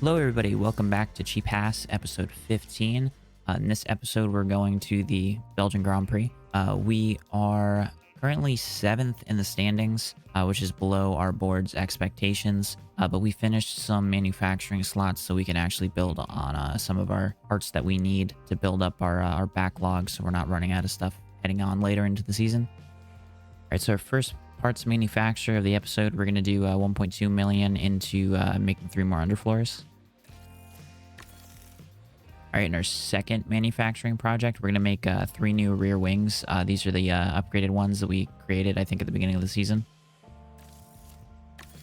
Hello, everybody. Welcome back to Cheap Haass, episode 15. In this episode, we're going to the Belgian Grand Prix. We are currently 7th in the standings, which is below our board's expectations. But we finished some manufacturing slots so we can actually build on some of our parts that we need to build up our backlog so we're not running out of stuff heading on later into the season. All right, so our first parts manufacturer of the episode, we're going to do 1.2 million into making 3 more underfloors. All right, in our second manufacturing project, we're going to make 3 new rear wings. These are the upgraded ones that we created, I think, at the beginning of the season. All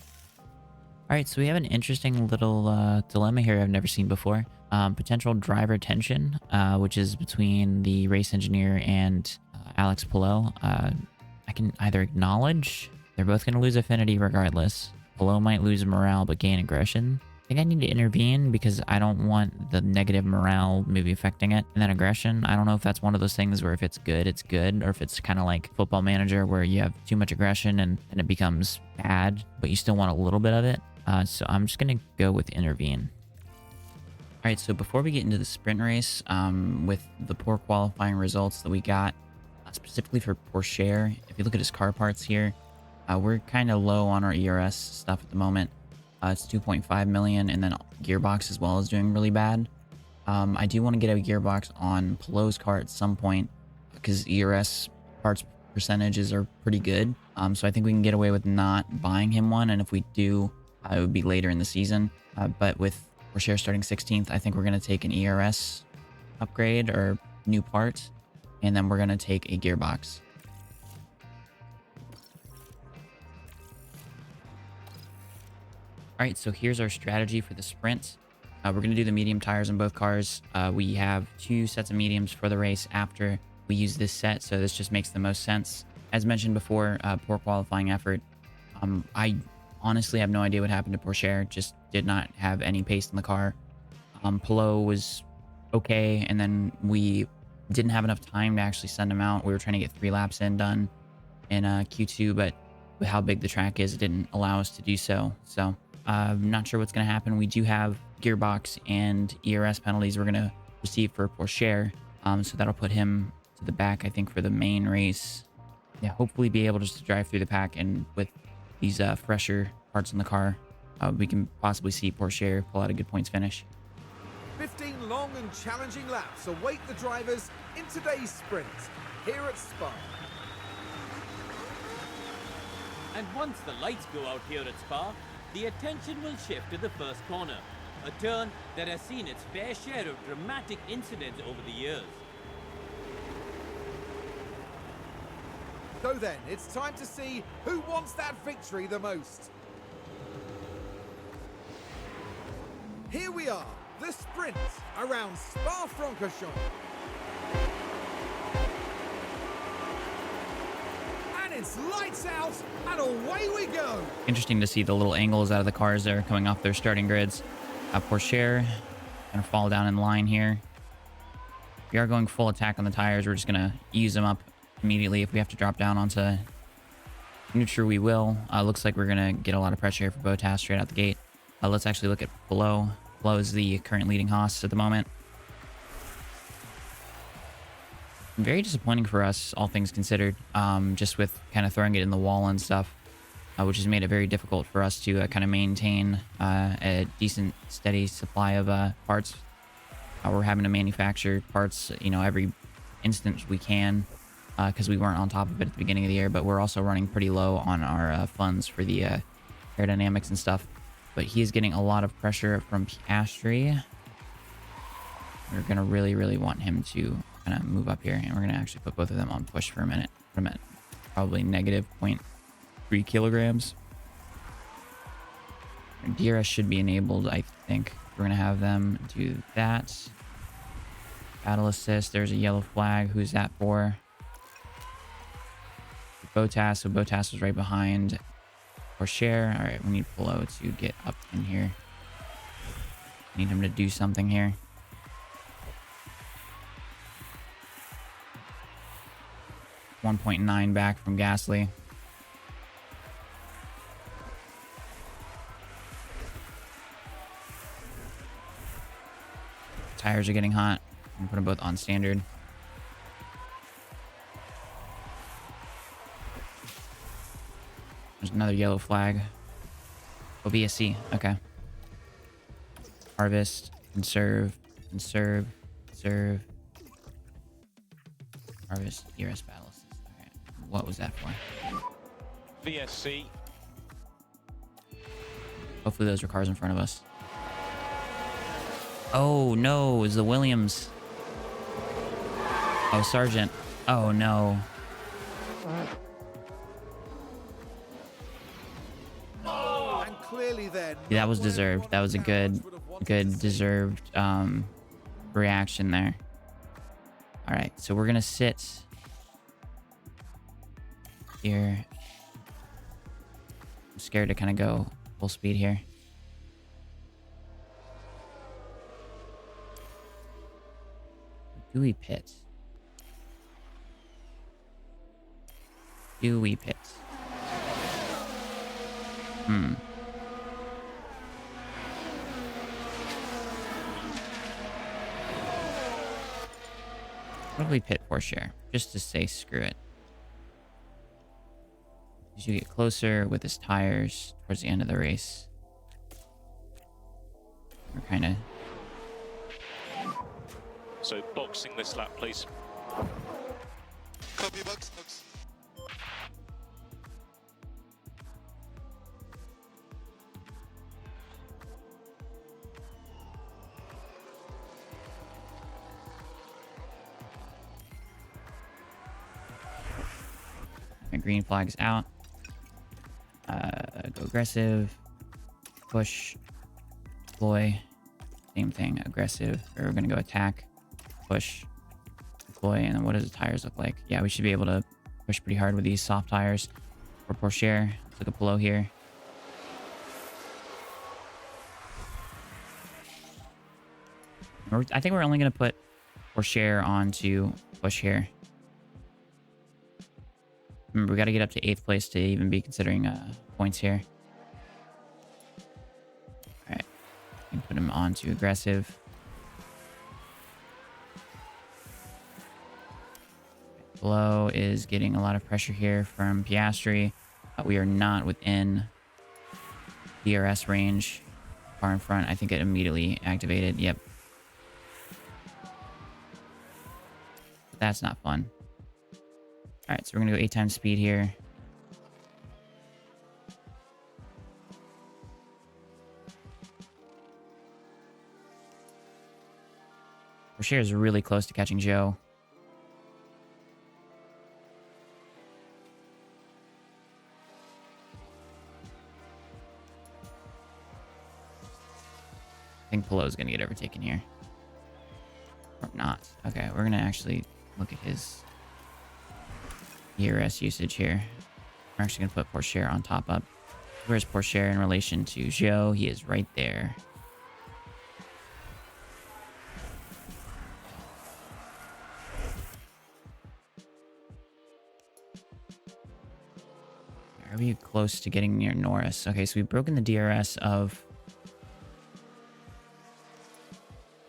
right, so we have an interesting little dilemma here I've never seen before. Potential driver tension, which is between the race engineer and Alex Pillow. I can either acknowledge they're both going to lose affinity regardless. Pillow might lose morale but gain aggression. I think I need to intervene because I don't want the negative morale maybe affecting it. And then aggression, I don't know if that's one of those things where if it's good, or if it's kind of like Football Manager where you have too much aggression and it becomes bad, but you still want a little bit of it. So I'm just going to go with intervene. All right, so before we get into the sprint race, with the poor qualifying results that we got, specifically for Porsche, if you look at his car parts here, we're kind of low on our ERS stuff at the moment. It's 2.5 million, and then gearbox as well is doing really bad. I do want to get a gearbox on Pillow's car at some point because ERS parts percentages are pretty good. So I think we can get away with not buying him one, and if we do, it would be later in the season. But with Porsche starting 16th, I think we're going to take an ERS upgrade or new part, and then we're going to take a gearbox. All right, so here's our strategy for the sprint. We're going to do the medium tires on both cars. We have 2 sets of mediums for the race after we use this set, so this just makes the most sense. As mentioned before, poor qualifying effort. I honestly have no idea what happened to Porsche. Just did not have any pace in the car. Pillow was okay, and then we didn't have enough time to actually send him out. We were trying to get 3 laps done in Q2, but with how big the track is, it didn't allow us to do so. So I'm not sure what's going to happen. We do have gearbox and ERS penalties we're going to receive for Porsche. So that'll put him to the back, I think, for the main race. Yeah, hopefully be able just to drive through the pack, and with these fresher parts in the car, we can possibly see Porsche pull out a good points finish. 15 long and challenging laps await the drivers in today's sprint here at Spa. And once the lights go out here at Spa, the attention will shift to the first corner, a turn that has seen its fair share of dramatic incidents over the years. So then, it's time to see who wants that victory the most. Here we are, the sprint around Spa-Francorchamps. And it's lights out, and away we go. Interesting to see the little angles out of the cars there coming off their starting grids. Porsche gonna fall down in line here. We are going full attack on the tires. We're just gonna use them up immediately. If we have to drop down onto neutral, we will. Looks like we're gonna get a lot of pressure here for Bottas straight out the gate. Let's actually look at Pillow. Pillow is the current leading Haas at the moment. Very disappointing for us, all things considered, just with kind of throwing it in the wall and stuff, which has made it very difficult for us to kind of maintain a decent, steady supply of parts. We're having to manufacture parts, every instant we can, because we weren't on top of it at the beginning of the year, but we're also running pretty low on our funds for the aerodynamics and stuff. But he is getting a lot of pressure from Piastri. We're going to really, really want him to kind of move up here, and we're going to actually put both of them on push for a minute. Put them at probably negative 0.3 kilograms. DRS should be enabled, I think. We're going to have them do that. Battle assist. There's a yellow flag. Who's that for? Bottas. So Bottas was right behind Porsche. All right, we need Pillow to get up in here. Need him to do something here. .9 back from Gasly. tires are getting hot. I'm gonna put them both on standard. There's another yellow flag. OBSC. Okay. Harvest. Conserve. Conserve. Conserve. Harvest. ERS battle assist. Okay. What was that for? VSC. Hopefully those were cars in front of us. Oh no, it's the Williams. Oh, Sergeant. Oh no. And clearly then, Yeah, that was deserved. That was a good deserved reaction there. All right, so we're gonna sit here. I'm scared to kind of go full speed here. Do we pit? Do we pit? What if we pit for share? Just to say screw it. As you get closer with his tires towards the end of the race, we're kind of... So boxing this lap, please. Copy, box. My green flag is out. Go aggressive. Push. Deploy. Same thing. Aggressive. Or we're going to go attack. Push. Deploy. And then what does the tires look like? Yeah, we should be able to push pretty hard with these soft tires. For Porsche. Let's look at below here. I think we're only going to put Porsche onto push here. Remember, we got to get up to 8th place to even be considering points here. All right. Put him onto aggressive. Below is getting a lot of pressure here from Piastri. We are not within DRS range. Far in front. I think it immediately activated. Yep. That's not fun. All right, so we're going to go 8 times speed here. Porsche is really close to catching Joe. I think Pelot's going to get overtaken here. Or not. Okay, we're going to actually look at his ERS usage here. We're actually going to put Porsche on top up. Where's Porsche in relation to Joe? He is right there. Are we close to getting near Norris? Okay, so we've broken the DRS of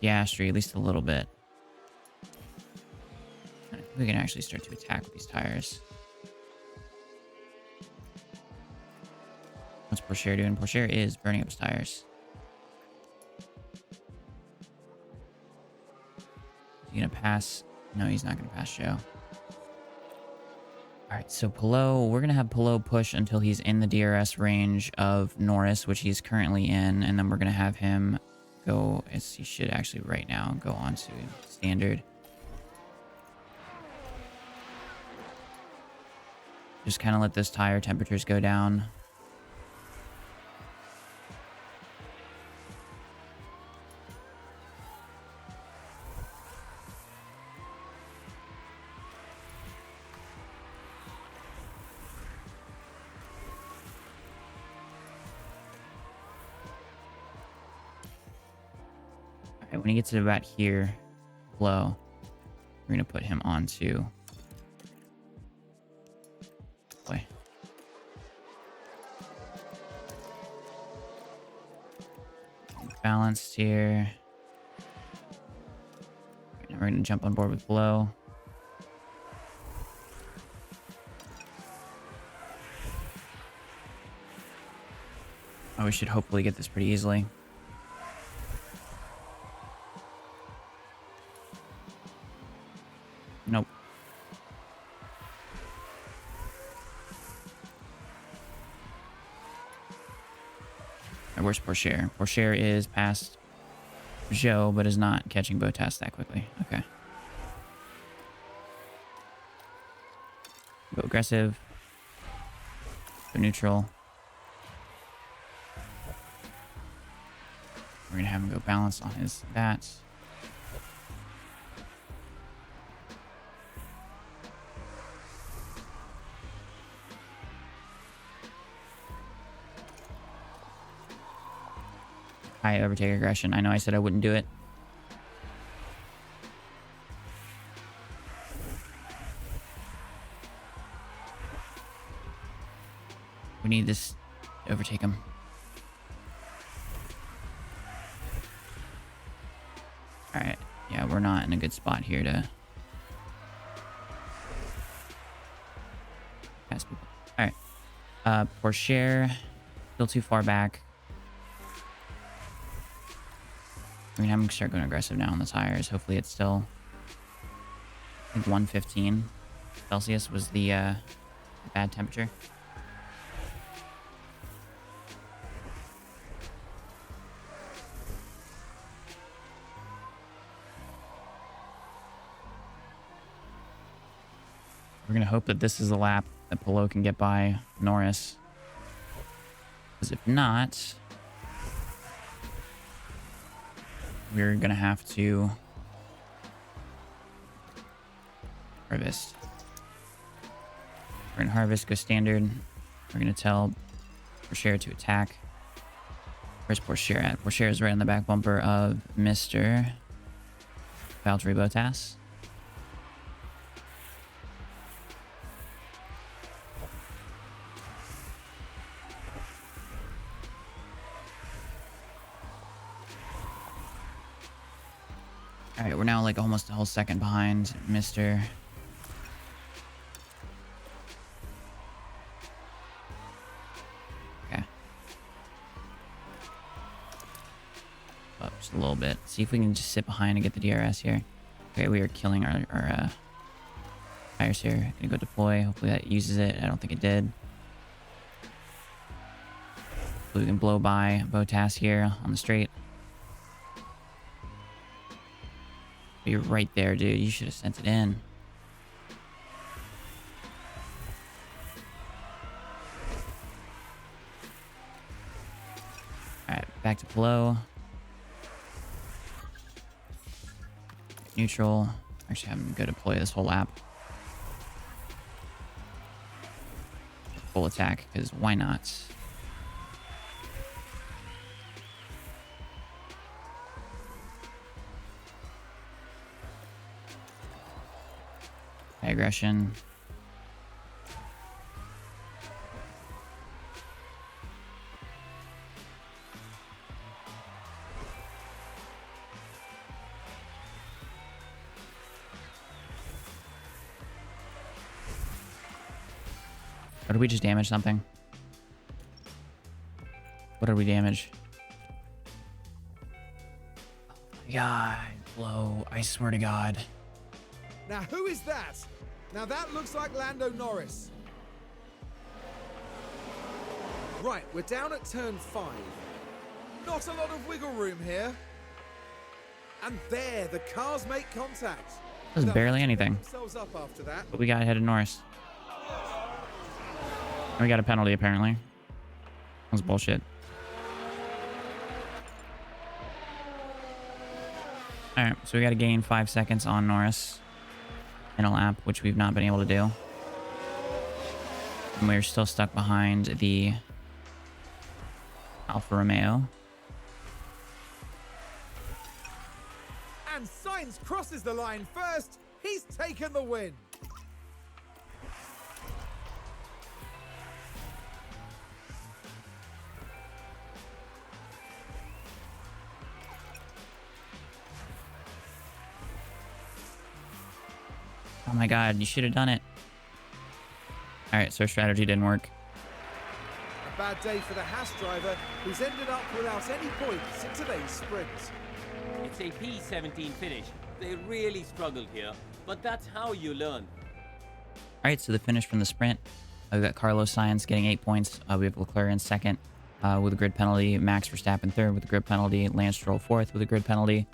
Piastri at least a little bit. I think we can actually start to attack with these tires. What's Porsche doing? Porsche is burning up his tires. Is he gonna pass? No, he's not gonna pass Joe. Alright, so Pelot, we're gonna have Pelot push until he's in the DRS range of Norris, which he's currently in, and then we're gonna have him go, as he should actually right now, go on to standard. Just kind of let those tire temperatures go down. Alright, when he gets to about here, low, we're going to put him onto... Boy. Balanced here. We're going to jump on board with below. Oh, we should hopefully get this pretty easily. Nope. And where's Pourchaire? Pourchaire is past Joe, but is not catching Bottas that quickly. Okay. Go aggressive. Go neutral. We're going to have him go balance on his bats. High overtake aggression. I know I said I wouldn't do it. We need this to overtake him. Alright. Yeah, we're not in a good spot here to pass people. Alright. Pourchaire. Still too far back. I mean, I'm going to start going aggressive now on the tires. Hopefully it's still, I think 115 Celsius was the bad temperature. We're going to hope that this is the lap that Polo can get by Norris. Because if not, we're going to have to harvest. We're going to harvest, go standard. We're going to tell Pourchaire to attack. Where's Pourchaire at? Pourchaire is right on the back bumper of Mr. Valtteri Bottas. Alright, we're now like almost a whole second behind Mr. Okay. Up just a little bit. See if we can just sit behind and get the DRS here. Okay, we are killing our tires here. Gonna go deploy. Hopefully that uses it. I don't think it did. So we can blow by Bottas here on the straight. You're right there, dude. You should have sent it in. Alright, back to below. Neutral. Actually, I'm gonna deploy this whole lap. Full attack, because why not? Aggression. Or did we just damage something? What did we damage? God, blow. I swear to God. Now, who is that? Now, that looks like Lando Norris. Right, we're down at turn 5. Not a lot of wiggle room here. And there, the cars make contact. That was barely anything. Themselves up after that. But we got ahead of Norris. And we got a penalty, apparently. That was bullshit. Alright, so we got to gain 5 seconds on Norris in a lap, which we've not been able to do. And we're still stuck behind the Alfa Romeo. And Sainz crosses the line first. He's taken the win. Oh my God, you should have done it. All right, so our strategy didn't work. A bad day for the Haas driver, who's ended up without any points in today's sprint. It's a P17 finish. They really struggled here, but that's how you learn. All right, so the finish from the sprint, we've got Carlos Sainz getting 8 points. We have Leclerc in second with a grid penalty. Max Verstappen third with a grid penalty. Lance Stroll fourth with a grid penalty.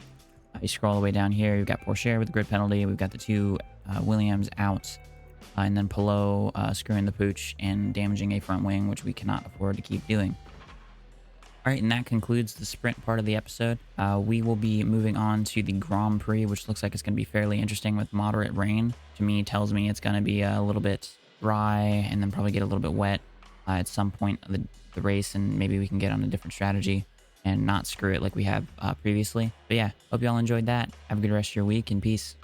You scroll all the way down here. You've got Porsche with a grid penalty. We've got the two Williams out. And then Palou screwing the pooch and damaging a front wing, which we cannot afford to keep doing. All right, and that concludes the sprint part of the episode. We will be moving on to the Grand Prix, which looks like it's going to be fairly interesting with moderate rain. To me, tells me it's going to be a little bit dry and then probably get a little bit wet at some point of the race, and maybe we can get on a different strategy and not screw it like we have previously. But yeah, hope y'all enjoyed that. Have a good rest of your week, and peace.